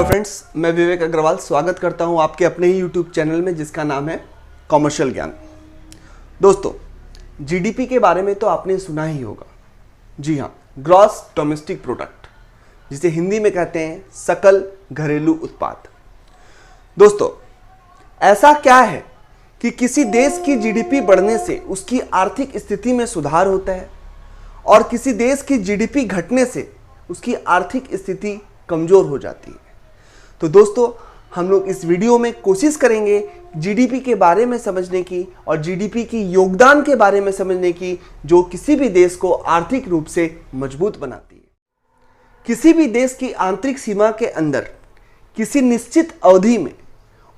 Friends, मैं विवेक अग्रवाल स्वागत करता हूं आपके अपने ही यूट्यूब चैनल में जिसका नाम है कॉमर्शियल ज्ञान। दोस्तों, जीडीपी के बारे में तो आपने सुना ही होगा। जी हाँ, ग्रॉस डोमेस्टिक प्रोडक्ट, जिसे हिंदी में कहते हैं सकल घरेलू उत्पाद। दोस्तों, ऐसा क्या है कि किसी देश की जीडीपी बढ़ने से उसकी आर्थिक स्थिति में सुधार होता है और किसी देश की जीडीपी घटने से उसकी आर्थिक स्थिति कमजोर हो जाती है। तो दोस्तों, हम लोग इस वीडियो में कोशिश करेंगे जीडीपी के बारे में समझने की और जीडीपी की योगदान के बारे में समझने की, जो किसी भी देश को आर्थिक रूप से मजबूत बनाती है। किसी भी देश की आंतरिक सीमा के अंदर किसी निश्चित अवधि में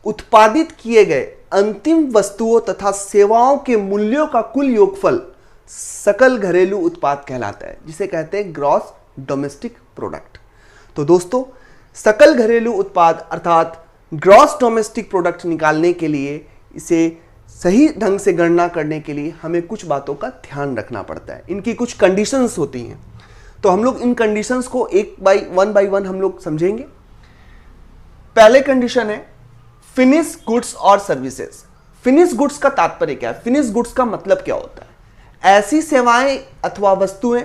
उत्पादित किए गए अंतिम वस्तुओं तथा सेवाओं के मूल्यों का कुल योगफल सकल घरेलू उत्पाद कहलाता है, जिसे कहते हैं ग्रॉस डोमेस्टिक प्रोडक्ट। तो दोस्तों, सकल घरेलू उत्पाद अर्थात ग्रॉस डोमेस्टिक प्रोडक्ट निकालने के लिए, इसे सही ढंग से गणना करने के लिए हमें कुछ बातों का ध्यान रखना पड़ता है। इनकी कुछ कंडीशंस होती हैं, तो हम लोग इन कंडीशंस को वन बाय वन हम लोग समझेंगे। पहले कंडीशन है फिनिश गुड्स और सर्विसेज। फिनिश गुड्स का तात्पर्य क्या है? फिनिश गुड्स का मतलब क्या होता है? ऐसी सेवाएं अथवा वस्तुएं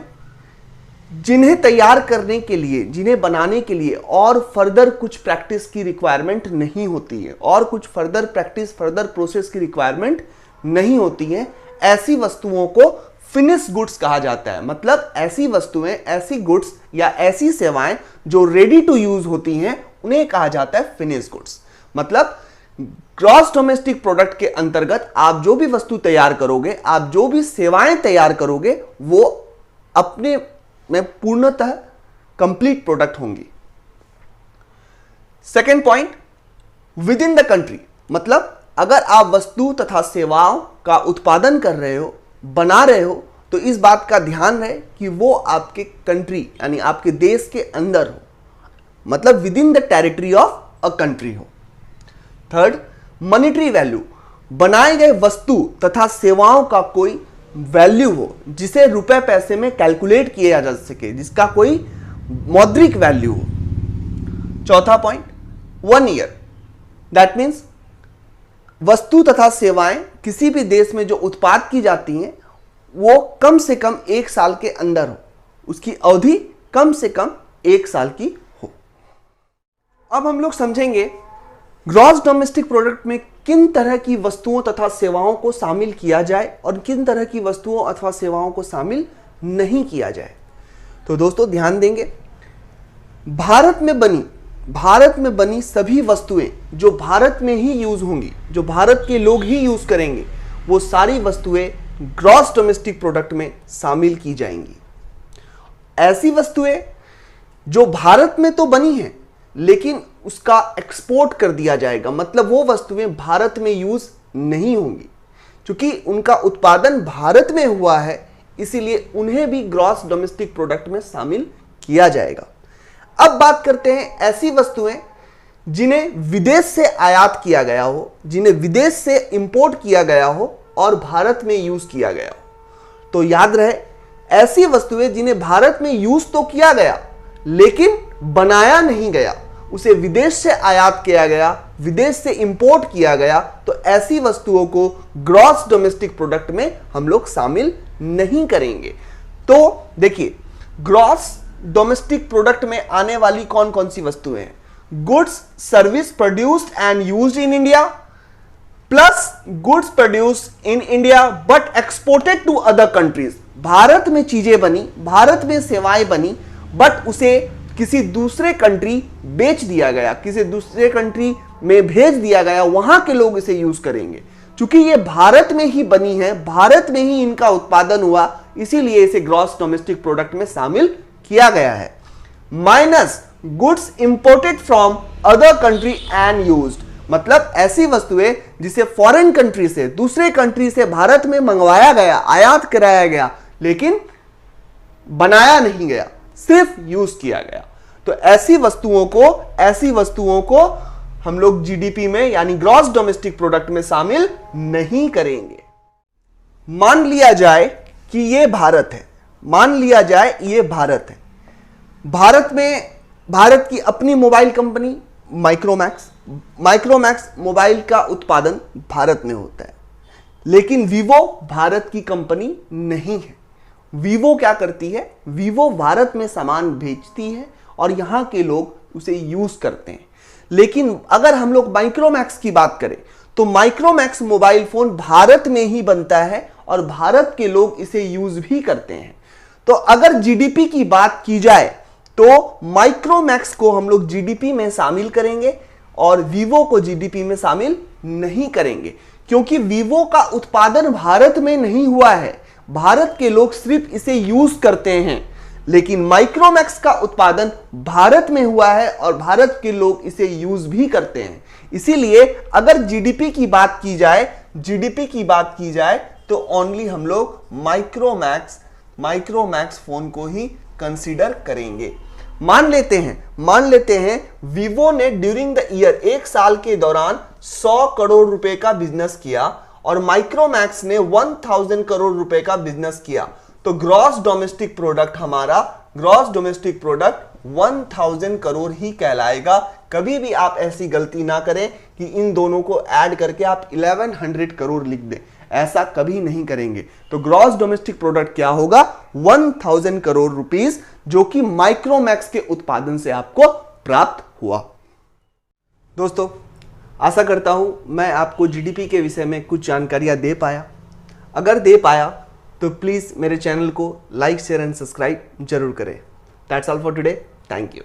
जिन्हें तैयार करने के लिए, जिन्हें बनाने के लिए और फर्दर कुछ प्रैक्टिस की रिक्वायरमेंट नहीं होती है, और कुछ फर्दर प्रैक्टिस, फर्दर प्रोसेस की रिक्वायरमेंट नहीं होती है, ऐसी वस्तुओं को फिनिश गुड्स कहा जाता है। मतलब ऐसी वस्तुएं, ऐसी गुड्स या ऐसी सेवाएं जो रेडी टू यूज होती हैं, उन्हें कहा जाता है फिनिश गुड्स। मतलब ग्रॉस डोमेस्टिक प्रोडक्ट के अंतर्गत आप जो भी वस्तु तैयार करोगे, आप जो भी सेवाएं तैयार करोगे, वो अपने में पूर्णतः कंप्लीट प्रोडक्ट होंगी। Second point, with in the country. मतलब अगर आप वस्तु तथा सेवाओं का उत्पादन कर रहे हो, बना रहे हो, तो इस बात का ध्यान रहे कि वो आपके कंट्री यानी आपके देश के अंदर हो, मतलब within the territory of a country हो। Third, monetary value. बनाए गए वस्तु तथा सेवाओं का कोई वैल्यू हो, जिसे रुपए पैसे में कैलकुलेट किया जा सके, जिसका कोई मौद्रिक वैल्यू हो। चौथा पॉइंट, 1 ईयर। दैट मीन्स वस्तु तथा सेवाएं किसी भी देश में जो उत्पाद की जाती हैं, वो कम से कम 1 साल के अंदर हो, उसकी अवधि कम से कम 1 साल की हो। अब हम लोग समझेंगे ग्रॉस डोमेस्टिक प्रोडक्ट में किन तरह की वस्तुओं तथा सेवाओं को शामिल किया जाए और किन तरह की वस्तुओं अथवा सेवाओं को शामिल नहीं किया जाए। तो दोस्तों, ध्यान देंगे, भारत में बनी सभी वस्तुएं जो भारत में ही यूज होंगी, जो भारत के लोग ही यूज करेंगे, वो सारी वस्तुएं ग्रॉस डोमेस्टिक प्रोडक्ट में शामिल की जाएंगी। ऐसी वस्तुएं जो भारत में तो बनी हैं लेकिन उसका एक्सपोर्ट कर दिया जाएगा, मतलब वो वस्तुएं भारत में यूज नहीं होंगी। क्योंकि उनका उत्पादन भारत में हुआ है, इसीलिए उन्हें भी ग्रॉस डोमेस्टिक प्रोडक्ट में शामिल किया जाएगा। अब बात करते हैं ऐसी वस्तुएं जिन्हें विदेश से आयात किया गया हो, जिन्हें विदेश से इंपोर्ट किया गया हो और भारत में यूज किया गया हो। तो याद रहे, ऐसी वस्तुएं जिन्हें भारत में यूज तो किया गया लेकिन बनाया नहीं गया, उसे विदेश से आयात किया गया, विदेश से इंपोर्ट किया गया, तो ऐसी वस्तुओं को ग्रॉस डोमेस्टिक प्रोडक्ट में हम लोग शामिल नहीं करेंगे। तो देखिए, ग्रॉस डोमेस्टिक प्रोडक्ट में आने वाली कौन कौन सी वस्तुएं हैं? Goods service produced and used in India, plus goods produced in India but exported to other countries. Bharat में चीजें बनी, भारत में सेवाएं बनी, बट उसे किसी दूसरे कंट्री बेच दिया गया, किसी दूसरे कंट्री में भेज दिया गया, वहां के लोग इसे यूज करेंगे। क्योंकि ये भारत में ही बनी है, भारत में ही इनका उत्पादन हुआ, इसीलिए इसे ग्रॉस डोमेस्टिक प्रोडक्ट में शामिल किया गया है। Minus goods imported from other country and used. मतलब ऐसी वस्तुएं जिसे फॉरेन कंट्री से, दूसरे कंट्री से भारत में मंगवाया गया, आयात कराया गया, लेकिन बनाया नहीं गया, सिर्फ यूज किया गया। तो ऐसी वस्तुओं को हम लोग जीडीपी में यानी ग्रॉस डोमेस्टिक प्रोडक्ट में शामिल नहीं करेंगे। मान लिया जाए कि ये भारत है, भारत में भारत की अपनी मोबाइल कंपनी, माइक्रोमैक्स मोबाइल का उत्पादन भारत में होता है, लेकिन वीवो भारत की कंपनी नहीं है। वीवो क्या करती है, वीवो भारत में सामान भेजती है और यहाँ के लोग उसे यूज करते हैं। लेकिन अगर हम लोग माइक्रोमैक्स की बात करें तो माइक्रोमैक्स मोबाइल फोन भारत में ही बनता है और भारत के लोग इसे यूज भी करते हैं। तो अगर जीडीपी की बात की जाए तो माइक्रोमैक्स को हम लोग जीडीपी में शामिल करेंगे और वीवो को जीडीपी में शामिल नहीं करेंगे, क्योंकि वीवो का उत्पादन भारत में नहीं हुआ है, भारत के लोग सिर्फ इसे यूज करते हैं। लेकिन माइक्रोमैक्स का उत्पादन भारत में हुआ है और भारत के लोग इसे यूज भी करते हैं। इसीलिए अगर जीडीपी की बात की जाए तो ओनली हम लोग माइक्रोमैक्स फोन को ही कंसीडर करेंगे। मान लेते हैं वीवो ने ड्यूरिंग द ईयर, एक साल के दौरान 100 करोड़ रुपए का बिजनेस किया और माइक्रोमैक्स ने 1000 करोड़ रुपए का बिजनेस किया, तो ग्रॉस डोमेस्टिक प्रोडक्ट 1000 करोड़ ही कहलाएगा। कभी भी आप ऐसी गलती ना करें कि इन दोनों को ऐड करके आप 1100 करोड़ लिख दें, ऐसा कभी नहीं करेंगे। तो ग्रॉस डोमेस्टिक प्रोडक्ट क्या होगा, 1000 करोड़ रुपीस, जो कि माइक्रोमैक्स के उत्पादन से आपको प्राप्त हुआ। दोस्तों, आशा करता हूं मैं आपको जीडीपी के विषय में कुछ जानकारियां दे पाया। अगर दे पाया तो प्लीज मेरे चैनल को लाइक, शेयर एंड सब्सक्राइब जरूर करें। That's all for today. Thank you.